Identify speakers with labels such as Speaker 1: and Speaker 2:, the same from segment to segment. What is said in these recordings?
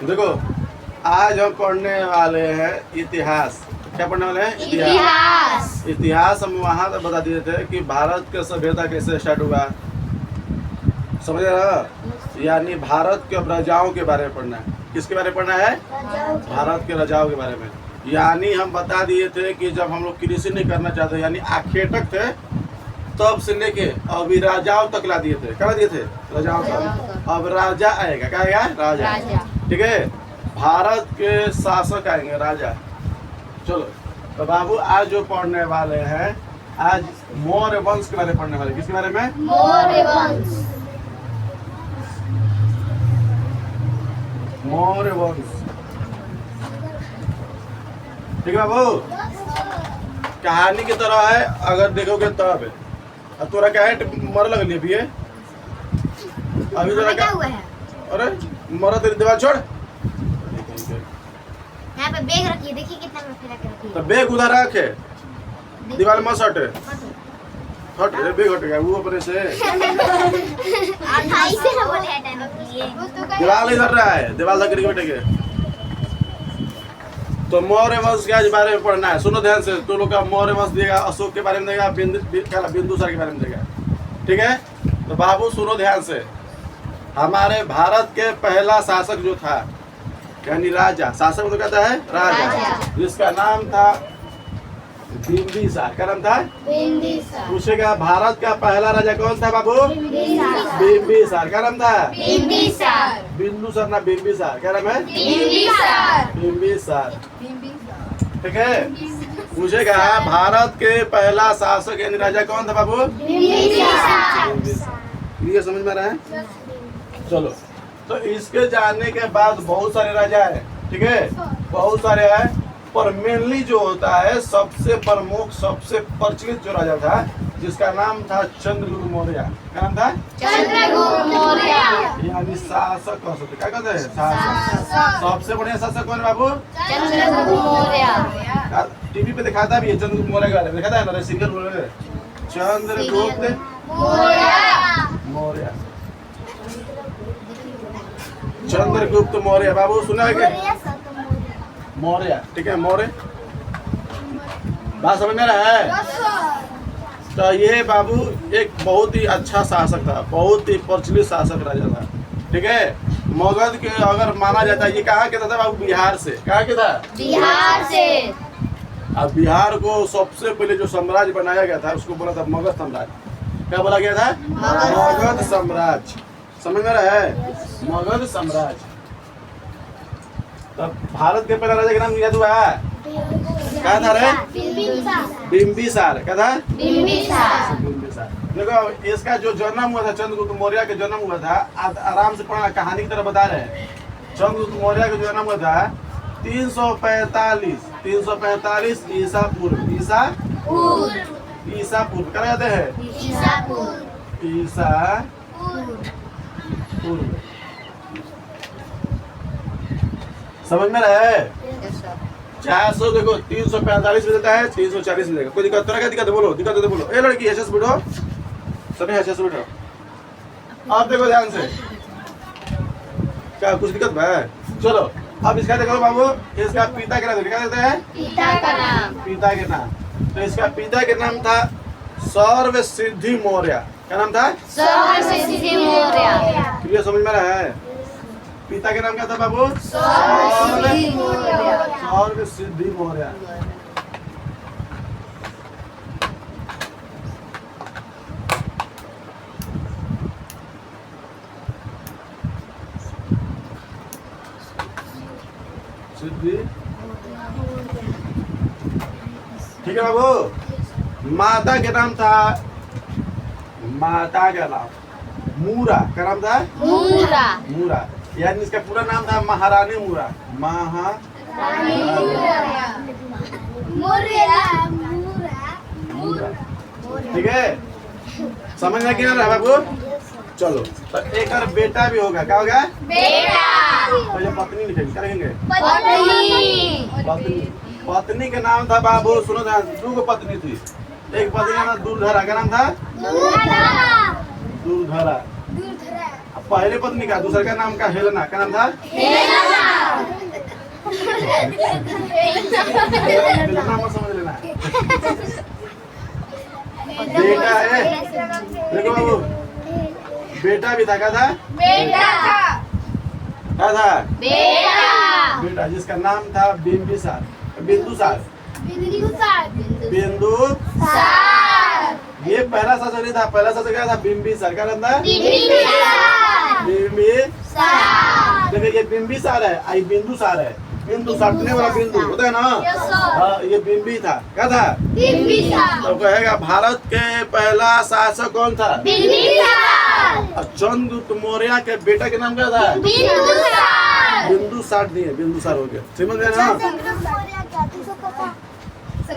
Speaker 1: देखो आज हम पढ़ने वाले हैं इतिहास। क्या पढ़ने वाले हैं?
Speaker 2: इतिहास।
Speaker 1: इतिहास हम वहाँ तक बता दिए थे कि भारत का सभ्यता कैसे स्टार्ट हुआ, समझ रहे हो? यानी भारत के राजाओं के बारे में पढ़ना है। किसके बारे में पढ़ना है? भारत के राजाओं के बारे में। यानी हम बता दिए थे कि जब हम लोग कृषि नहीं करना चाहते, यानी आखेटक थे, तब से लेके अभी राजाओं तक ला दिए थे। क्या दिए थे? राजाओं तक। अब राजा आएगा। क्या आएगा? राजा। ठीक है, भारत के शासक आएंगे, राजा। चलो तो बाबू आज जो पढ़ने वाले हैं, आज मौर्य वंश के बारे में पढ़ने वाले। किसके बारे में?
Speaker 2: मौर्य वंश।
Speaker 1: मौर्य वंश। ठीक है बाबू, कहानी की तरह है, अगर देखोगे तब। अब तोरा क्या है, मर लगली अभी है? अभी तोरा क्या
Speaker 2: हुआ है?
Speaker 1: अरे मरा, तेरी दीवार छोड़।
Speaker 2: यहाँ पे बैग रखिए, देखिए कितना में फैला के रखिए।
Speaker 1: तो बैग उधर रखे, दीवार मत हटे। हट रे, बैग हट गया वो अपने से।
Speaker 2: भाई से ना बोले हटाने के लिए।
Speaker 1: दीवार इधर रहा है, दीवार लग करके बैठेंगे। तो मौर्य वंश के आज बारे में पढ़ना है। सुनो ध्यान से। तो लोग का मौर्य वंश देगा, अशोक के बारे में देगा, बिंदुसार के बारे में देगा। ठीक है, तो बाबू सुनो ध्यान से। हमारे भारत के पहला शासक जो था, यानी राजा, शासक तो कहता है राजा, जिसका नाम था बिंबिसार। क्या नाम था?
Speaker 2: बिंबिसार।
Speaker 1: पूछेगा भारत का पहला राजा कौन था बाबू? बिंबिसार। क्या नाम था?
Speaker 2: बिंबिसार।
Speaker 1: बिंदुसार ना बिंबिसार। क्या नाम है?
Speaker 2: बिंबिसार।
Speaker 1: बिंबिसार। ठीक है, पूछेगा भारत के पहला शासक यानी राजा कौन था बाबू?
Speaker 2: बिंबिसार।
Speaker 1: ये समझ में आ रहा है? चलो, तो इसके जानने के बाद बहुत सारे राजा है। ठीक है, बहुत सारे है, पर मेनली जो होता है सबसे प्रमुख, सबसे प्रचलित जो राजा था, जिसका नाम था चंद्रगुप्त मौर्य। क्या नाम था?
Speaker 2: चंद्रगुप्त मौर्य।
Speaker 1: यानी शासक कह सकते। क्या कहते हैं? शासक। सबसे बढ़िया शासक कौन है बाबू?
Speaker 2: चंद्रगुप्त मौर्य।
Speaker 1: टीवी पे दिखाता भी है चंद्रगुप्त मौर्य के बारे में, दिखाता है ना, सीरियल बोल रहे चंद्रगुप्त मौर्य। चंद्रगुप्त मौर्य बाबू सुना है क्या? मौर्य। ठीक है, मौर्य। बात समझ में रहा है? तो ये बाबू एक बहुत ही अच्छा शासक था, बहुत ही प्रचलित शासक राजा था। ठीक है, मगध के अगर माना जाता है, ये कहाँ के था बाबू? बिहार से। कहाँ के था?
Speaker 2: बिहार से।
Speaker 1: अब बिहार को सबसे पहले जो साम्राज्य बनाया गया था, उसको बोला था मगध साम्राज्य। क्या बोला गया था? मगध साम्राज्य। समझ में रहा है? मगध साम्राज्य। तब भारत के पहला राजा का नाम याद हुआ है? क्या था रे? बिंबिसार। क्या था?
Speaker 2: बिंबिसार।
Speaker 1: बिंबिसार। देखो इसका जो जन्म हुआ था, चंद्रगुप्त मौर्य का जन्म हुआ था, आराम से पढ़ना, कहानी की तरह बता रहे हैं। चंद्रगुप्त मौर्य का जन्म हुआ था 345 ईसा पूर्व। ईसा पूर्व क्या कहते हैं? ईसा पूर्व। समझ में रहा है? 400 देखो 345 में देता है, 340 में देगा। कोई दिक्कत? तरह क्या दिक्कत है? बोलो, दिक्कत है तो बोलो। ए लड़की ऐसे से बैठो, सभी ऐसे से बैठो। अब देखो ध्यान से, क्या कुछ दिक्कत है? चलो अब इसका देखो बाबू, इसका पिता के नाम क्या देते हैं?
Speaker 2: पिता का नाम।
Speaker 1: पिता के नाम। तो इसका पिता के नाम था सर्वसिद्धि मौर्य। क्या नाम था?
Speaker 2: सर्वसिद्धि मौर्य।
Speaker 1: क्लियर? समझ में रहा है? पिता के नाम क्या था बाबू?
Speaker 2: सर्वसिद्धि मौर्य।
Speaker 1: सर्वसिद्धि मौर्य। सिद्धि। ठीक है बाबू, माता के नाम था, माता का नाम मूरा। क्या नाम था?
Speaker 2: मूरा।
Speaker 1: मूरा, यानी इसका पूरा नाम था महारानी मूरा। मूरा। ठीक है, समझ में क्या रहा बाबू? चलो, तो एक और बेटा भी होगा। क्या होगा?
Speaker 2: बेटा।
Speaker 1: पहले पत्नी लिखेंगे। क्या लिखेंगे?
Speaker 2: पत्नी।
Speaker 1: पत्नी। पत्नी के नाम था बाबू, सुनो ध्यान से, 2 पत्नी थी। एक पत्नी का नाम दूरधरा। क्या नाम था? दूरधरा। पहले पत्नी का, दूसरे का नाम का हेलेना। क्या नाम था?
Speaker 2: हेलेना।
Speaker 1: मिलना मत समझ लेना। बेटा है, देखो बाबू, बेटा भी था, क्या था?
Speaker 2: बेटा
Speaker 1: क्या था?
Speaker 2: बेटा
Speaker 1: बेटा, जिसका नाम था बिंबिसार, बिंदुसार, बिंदुसार। ये पहला शासक नहीं था, पहला शासक क्या था? बिंबिसार। क्या नाम था? बिंबिसार। देखिए ये बिंबिसार है, आई बिंदुसार है। बिंदु साटने वाला बिंदु होता है ना। हाँ, ये बिंबी था। क्या था? तो कहेगा भारत के पहला शासक कौन था? चंद्रगुप्त मौर्य के बेटा के नाम क्या था? बिंदुसार दिए, बिंदुसार हो गया। समझ गए ना?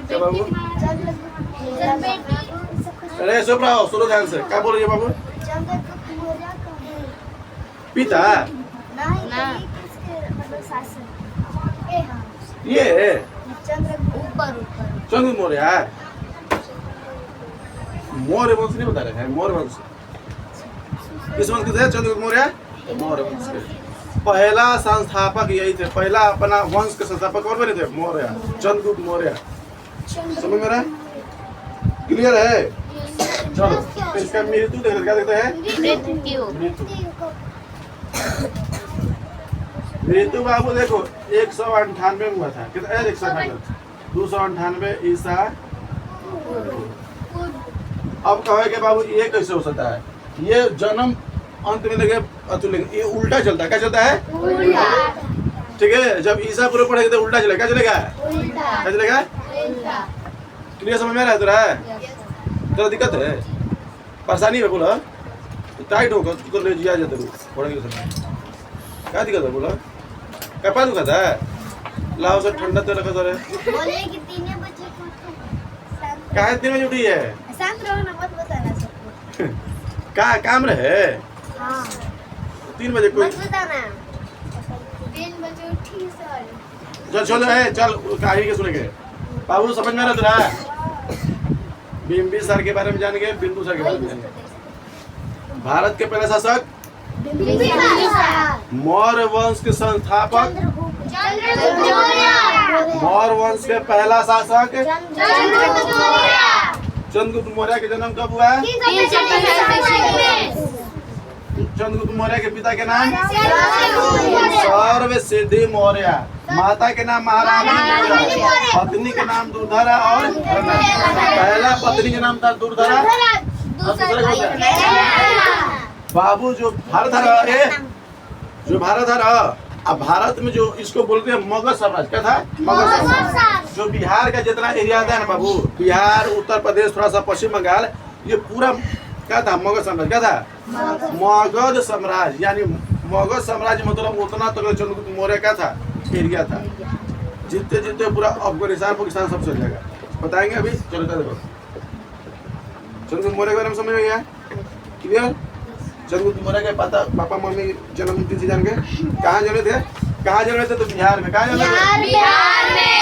Speaker 1: क्या बाबू? अरे चुप रहो, सुनो ध्यान से। क्या बोल रही है बाबू? पिता ये चंद्रगुप्त मौर्य, मौर्य वंश नहीं बता रहे हैं। मौर्य वंश किस वंश के थे? चंद्रगुप्त मौर्य मौर्य वंश के पहला संस्थापक यही थे। पहला अपना वंश के संस्थापक कौन बने थे? मौर्य, चंद्रगुप्त मौर्य। समझ में रहा? क्लियर है? चलो, तो इसका मृत्यु देख, क्या देखते हैं? मृत्यु बाबू देखो 198 में हुआ था। कितना? 298 ईसा। अब कहोगे बाबू ये कैसे हो सकता है? ये जन्म अंत में लगे अतुल्य, ये उल्टा चलता है। क्या चलता है? ठीक है, जब ईसा पूरे पढ़ेगा तो उल्टा चलेगा। क्या चलेगा? क्या चलेगा? क्लियर समझ में आ रहा है? तेरा दिक्कत है, परेशानी है? बोला टाइट होगा तो ले जिया जाते पढ़ेंगे। क्या दिक्कत है? बोला कपा दुखा था? लाओ सर ठंडा तेल रखा सर।
Speaker 3: बोले कि 3 बजे
Speaker 1: कहा 3 बजे उठी है?
Speaker 3: शांत रहो ना, मत बताना सबको।
Speaker 1: का काम रहे?
Speaker 3: हाँ
Speaker 1: 3 बजे कोई
Speaker 3: मत बताना। 3 बजे उठी सर।
Speaker 1: चल चलो है, चल कहानी के सुनेंगे। बाबू समझ में आ रहा तेरा? बिंबिसार के बारे में जानेंगे, बिंदुसार के बारे में जानेंगे। भारत के पहले शासक, मौर्य वंश के संस्थापक, मौर्य वंश के पहला शासक चंद्रगुप्त मौर्य के जन्म कब हुआ? चंद्रगुप्त मौर्य के पिता के नाम सर्वसिद्धि मौर्य, माता के नाम महारानी, पत्नी के नाम दुर्धरा और पहला पत्नी के नाम था दुर्धरा। बाबू जो भारत है, जो भारत है, अब भारत में जो इसको बोलते हैं मगध साम्राज्य। क्या था? मगध साम्राज्य। जो बिहार का जितना एरिया था ना बाबू, बिहार, उत्तर प्रदेश, थोड़ा सा पश्चिम बंगाल, ये पूरा क्या था? मगध साम्राज्य। क्या था? मगध साम्राज्य। यानी मगध साम्राज्य मतलब उतना तक चंद्रगुप्त मौर्य का था एरिया था। जितने जितने पूरा अफगानिस्तान पाकिस्तान सब चल जाएगा। बताएंगे अभी। चलो देखो, चंद्रगुप्त मौर्य के बारे में समझ में गया? क्लियर? चंद्रगुप्त मौर्य के पापा मम्मी जन्म तिथि जान गए? कहाँ जन्मे थे? कहाँ जन्मे थे? तो बिहार में। कहाँ जन्मे थे?
Speaker 2: बिहार में।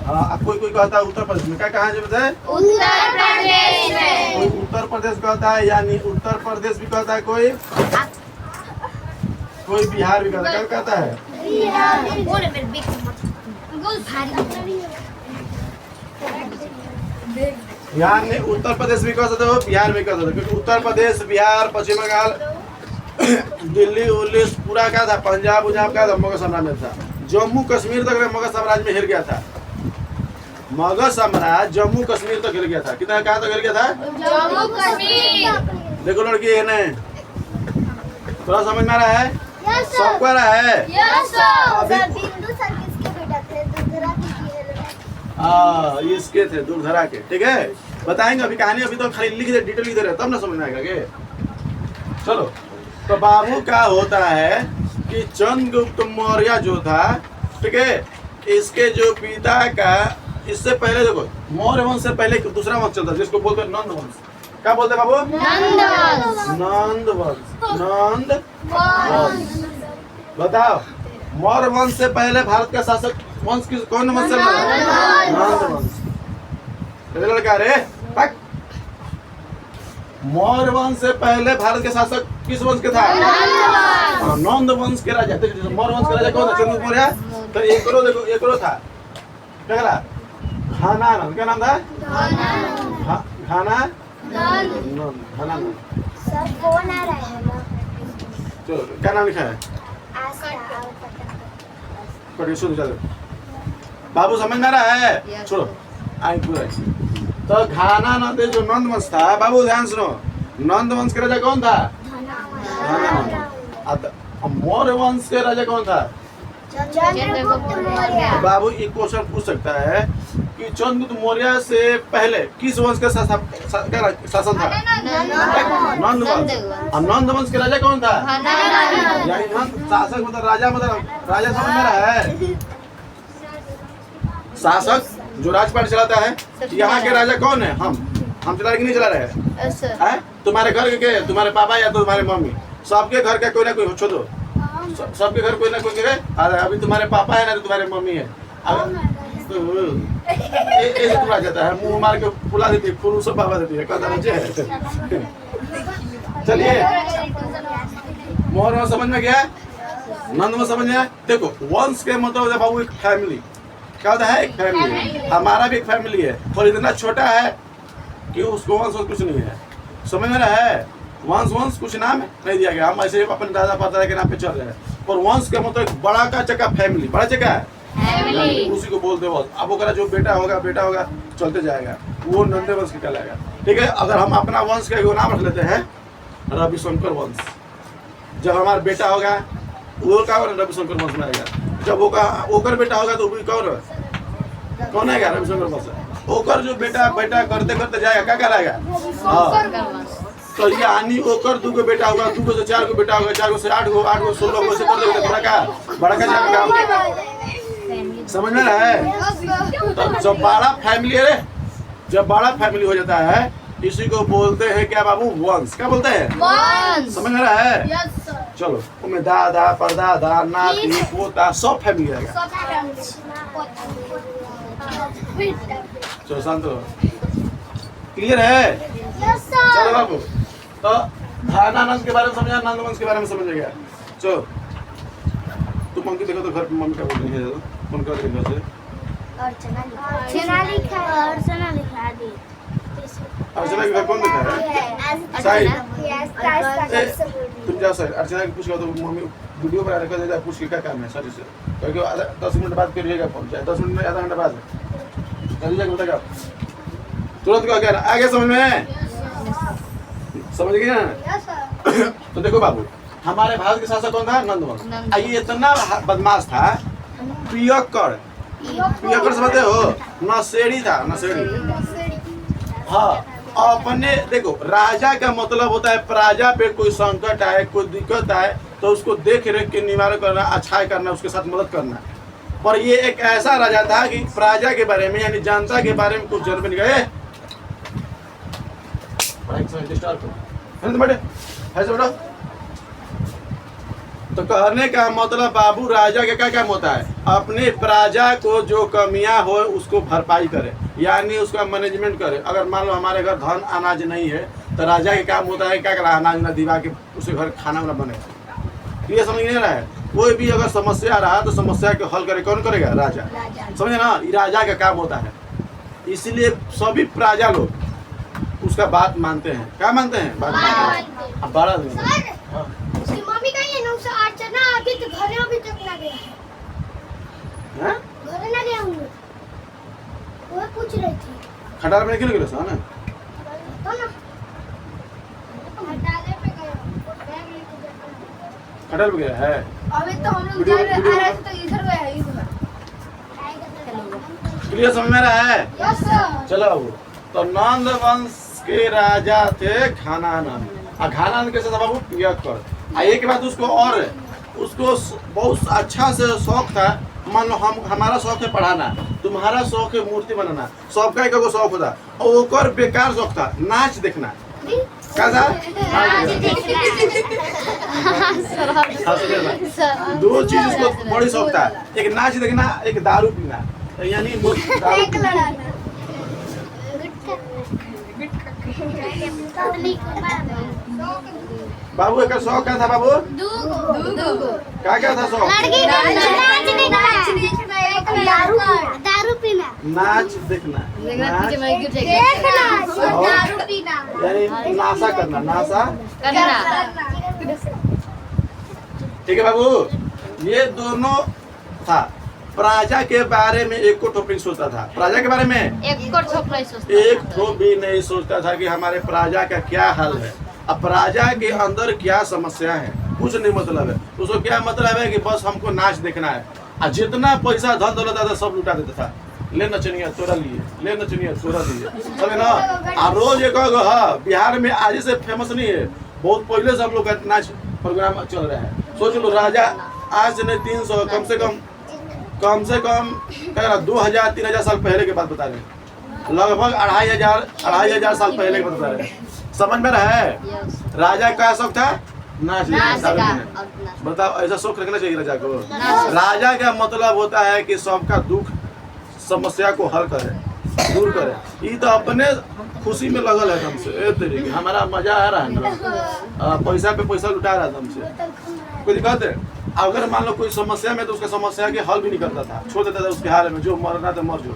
Speaker 1: हाँ, कोई कोई कहता है उत्तर प्रदेश में। क्या कहाँ जन्मे थे?
Speaker 2: उत्तर प्रदेश में।
Speaker 1: कोई उत्तर प्रदेश कहता है, यानी उत्तर प्रदेश भी कहता है, कोई बिहार भी कहता है। क्या कहता है?
Speaker 3: बोले मेरे बिग भारी।
Speaker 1: यानी उत्तर प्रदेश भी कह सकते हो, बिहार भी कह सकते हो, क्योंकि उत्तर प्रदेश, बिहार, पश्चिम बंगाल, दिल्ली उल्ली पूरा क्या था? पंजाब उंजाब क्या था? मगध साम्राज्य में था। जम्मू कश्मीर तक मगध साम्राज्य में हिल गया था। मगध साम्राज्य जम्मू कश्मीर तक हिल गया था। कितना? कहाँ तक हिल गया था?
Speaker 2: जम्मू कश्मीर।
Speaker 1: देखो लड़की है ना, थोड़ा समझ में आ रहा है? सबको आ रहा है? अभी
Speaker 3: बिंदु सर किसके बेटा थे? दुर्धरा
Speaker 1: इसके थे, दुर्धरा के। ठीक है, बताएंगे अभी कहानी। अभी तो खाली लिख दे, डिटेल लिख दे रहे, तब ना समझ में आएगा के। चलो, तो बाबू क्या होता है कि चंद्रगुप्त मौर्य जो था, ठीक है, इसके जो पिता का, इससे पहले देखो मौर्य वंश से पहले दूसरा वंश चलता है जिसको बोलते हैं नंद वंश। क्या बोलते हैं बाबू? नंद वंश। नंद वंश। बताओ, मौर्य वंश से पहले भारत का शासक वंश किस, कौन वंश चल रहा है? नंद वंश। लड़का रे, मौर्य वंश से पहले भारत के शासक किस वंश के था? नंद वंश के राजा। मौर्य वंश के राजा कौन था? चंद्रगुप्त मौर्य। तो एक करो देखो, एक करो था क्या करा? घानानंद, क्या नाम था? घानानंद।
Speaker 3: सर कौन आ रहा है ना?
Speaker 1: चलो क्या नाम लिखा है?
Speaker 3: आस्था।
Speaker 1: पढ़िए, सुनो चलो। बाबू समझ में आ रहा है? छोड़ो आई पूरा। तो घानानंद जो नंद वंश था, बाबू ध्यान सुनो, नंद वंश के राजा कौन था? घानानंद। मौर्य वंश के राजा कौन था?
Speaker 3: चंद्रगुप्त मौर्य।
Speaker 1: तो बाबू एक क्वेश्चन पूछ सकता है कि चंद्रगुप्त मौर्य से पहले किस वंश का शासन था? नंद वंश। और नंद वंश के राजा कौन था? यानी नंद शासक मतलब राजा, मतलब राजा समझ में रहा है? शासक जो राजपाट चलाता है। यहाँ के राजा कौन है? हम चला रहे कि नहीं चला रहे हैं? तुम्हारे घर के, तुम्हारे पापा या तो तुम्हारे मम्मी, सबके घर का कोई ना कोई, छोड़ो सबके घर कोई ना कोई है। अभी तुम्हारे पापा है ना तो तुम्हारे मम्मी है। ऐसे तुम आ जाता है, मुंह मार के फुला देती है, फूल सब बाबा देती है, कहता है। चलिए मोहर में समझ में गया, नंद में समझ में आया। देखो वंश के मतलब बाबू एक फैमिली, क्या होता है? एक फैमिली। हमारा भी एक फैमिली है, और इतना छोटा है कि उसको वंश कुछ नहीं है। समझ में रहा है? वंश कुछ नाम नहीं दिया गया, हम ऐसे अपने दादा परदादा के नाम पे चल रहे हैं। और वंश का मतलब एक बड़ा का चक्का फैमिली, बड़ा चक्का है, उसी को बोलते हैं। अब वो जो बेटा होगा चलते जाएगा, वो नंदे वंश के कहलाएगा। ठीक है, अगर हम अपना वंश का नाम रख लेते हैं रविशंकर वंश, जब हमारा बेटा होगा वो क्या होगा? रविशंकर वंश में आएगा। जब ओकर बेटा होगा तो कौन आएगा? रविशंकर वंश। ओकर जो बेटा करते करते जाएगा क्या कहलाएगा? हाँ, तो यानी ओकर 2 बेटा होगा, 2 से 4 बेटा होगा, 4 से 8 गो 16 गो से करते बड़ा का जाएगा। समझ में रहा है? तो जब बड़ा फैमिली है, जब बड़ा फैमिली हो जाता है इसी को बोलते हैं क्या बाबू? वंश। क्या बोलते हैं?
Speaker 2: वंश।
Speaker 1: समझ में रहा है? चलो उसमें दादा परदादा नाती पोता सब फैमिली रहेगा। चलो शांत हो, क्लियर है? चलो बाबू, तो घानानंद के बारे में समझा, नंद वंश के बारे में समझ गया। चलो तुम मम्मी देखो तो घर पे मम्मी क्या बोल रही है, फोन कर रही है।
Speaker 3: अर्चना लिखा दी।
Speaker 1: अर्चना के घर कौन लिखा है? साहिल। तुम जाओ साहिल, अर्चना की पूछ लो तो मम्मी वीडियो बना रखा है, पूछ के क्या काम है सर से, क्योंकि 10 मिनट बाद करिएगा फोन, चाहे 10 मिनट में आधा घंटा बाद चलिए जाकर बताओ तुरंत क्या कहना आगे समझ में समझ गए ना? तो देखो बाबू, हमारे भारत के शासक कौन था? नंदवंश। ये इतना बदमाश था, पियक्कड़ समझते हो? नशेड़ी था, नशेड़ी। हाँ, अपने देखो राजा का मतलब होता है प्रजा पे कोई संकट आए, कोई दिक्कत आए तो उसको देख रेख के निवारण करना, अच्छाई करना, उसके साथ मदद करना। पर ये एक ऐसा राजा था कि प्रजा के बारे में यानी जनता के बारे में कुछ जन नहीं गए। तो कहने का मतलब बाबू राजा का क्या काम होता है? अपने प्रजा को जो कमियां हो उसको भरपाई करे, यानी उसका मैनेजमेंट करे। अगर मान लो हमारे घर धन अनाज नहीं है तो राजा का काम होता है क्या करा? अनाज ना दिवा के उसके घर खाना वाना बने। ये समझ नहीं रहा है? कोई भी अगर समस्या रहा तो समस्या के हल करे कौन करेगा? राजा। समझे ना? ये राजा का काम होता है। इसलिए सभी प्रजा लोग उसका बात मानते हैं। क्या मानते हैं? बात मानते हैं। अब 12 दिन
Speaker 3: उसकी मम्मी का ये नाम से अर्चना अभी तो घरे अभी तक ना गया है।
Speaker 1: हैं?
Speaker 3: घरे ना गया हूँ। वो पूछ रही थी।
Speaker 1: खटाल में क्यों गिरा सा ना?
Speaker 3: तो ना खटाले पे गया। बैग लेके जाता।
Speaker 1: खटाल पे गया है।
Speaker 3: अभी तो हम लोग जा रहे थे तो इधर गया है इधर।
Speaker 1: क्लियर समझ में रहा है?
Speaker 3: Yes sir.
Speaker 1: चलो बाबू, तो नंद वंश के राजा थे घानानंद। घानानंद कैसे था बाबू? पियक्कड़। एक बात उसको बहुत अच्छा से शौक था। मान लो हमारा शौक है पढ़ाना, तुम्हारा शौक है मूर्ति बनाना, सबका एक शौक होता। और ओकर बेकार शौक था नाच देखना। क्या था? दो चीज उसको बड़ी शौक था, एक नाच देखना, एक दारू पीना, यानी बाबू एक शौक क्या था बाबू? क्या क्या था शौक? नाच देखना, नाच
Speaker 3: देखना
Speaker 1: और
Speaker 3: दारू पीना
Speaker 1: यानी नासा करना, नासा।
Speaker 2: करना।
Speaker 1: ठीक है बाबू, ये दोनों था। प्रजा के बारे में एक को टॉपिक सोचता था, प्रजा के बारे में
Speaker 2: एक को छोकरा ही सोचता
Speaker 1: एक
Speaker 2: था।
Speaker 1: ठो भी नहीं सोचता था कि हमारे प्रजा का क्या हाल है, अब प्रजा के अंदर क्या समस्या है, कुछ नहीं मतलब है उसको। क्या मतलब है कि बस हमको नाच देखना है, और जितना पैसा धन दौलत आता सब लुटा देता था। ले नचनिया चोरा लिए, ले नचनिया चोरा लिए, समझे ना। और रोज एक हाँ, बिहार में आज से फेमस नहीं है, बहुत पहले से हम लोग का नाच प्रोग्राम चल रहा है। सोच लो राजा आज से नहीं 300 कम से कम 2000-3000 साल पहले की बात बता रहे हैं, लगभग 2500 साल पहले की बात बता रहे हैं। समझ में रहा है।
Speaker 2: यस।
Speaker 1: राजा का शौक था नाच
Speaker 2: नाच
Speaker 1: देखना,
Speaker 2: का
Speaker 1: दारू पीना।
Speaker 2: और नाच।
Speaker 1: बताओ ऐसा शौक रखना चाहिए राजा को।
Speaker 2: नाच।
Speaker 1: राजा का मतलब होता है कि सबका दुख समस्या को हल करे, दूर करे। ये तो अपने खुशी में लगल है तुमसे, ए तरीके हमारा मजा आ रहा है ना, पैसा पे पैसा लुटा रहा है तुमसे, कोई दिक्कत है। अगर मान लो कोई समस्या में तो उसका समस्या के हल भी नहीं करता था, छोड़ देता था उसके हाल में, जो मरना था मर जो।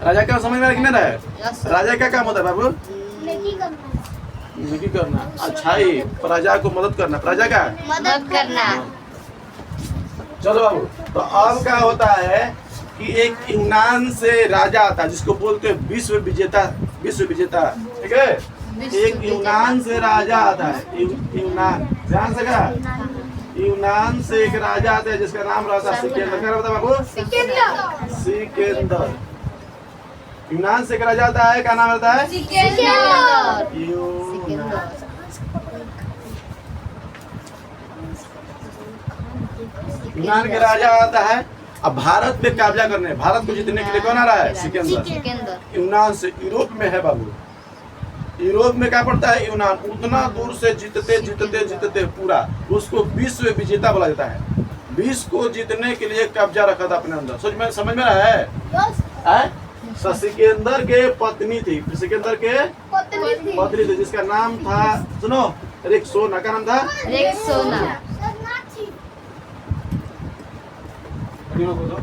Speaker 1: राजा का समझ में नहीं रहा है।
Speaker 2: यस।
Speaker 1: राजा का काम होता है बाबू,
Speaker 3: नहीं करना
Speaker 1: नहीं करना, अच्छाई, प्रजा को मदद करना, प्रजा का।
Speaker 2: मदद करना।
Speaker 1: चलो बाबू, तो अब क्या होता है कि एक यूनान से राजा आता जिसको बोलते हैं विश्व विजेता, ठीक है। एक यूनान से राजा आता है, यूनान, ध्यान से क्या, यूनान से एक राजा आता है जिसका नाम रहता है सिकंदर। क्या रहता है बाबू, सिकंदर। यूनान से एक राजा आता है, क्या नाम रहता है,
Speaker 2: सिकंदर।
Speaker 1: यूनान। यूनान के राजा आता है, अब भारत पे कब्जा करने, भारत को जीतने के लिए कौन आ रहा है, सिकंदर।
Speaker 2: सिकंदर।
Speaker 1: यूनान से यूरोप में है बाबू, यूरोप में क्या पड़ता है यूनान। उतना दूर से जीतते पूरा उसको विश्व विजेता बोला जाता है। विश्व को जीतने के लिए कब्जा रखा था अपने अंदर। समझ में रहा है। तो सिकंदर के पत्नी थी, सिकंदर के पत्नी थी जिसका नाम था, सुनो, रेक्सोना। का नाम था,
Speaker 2: रेक्सोना।
Speaker 1: अभी रुको तो।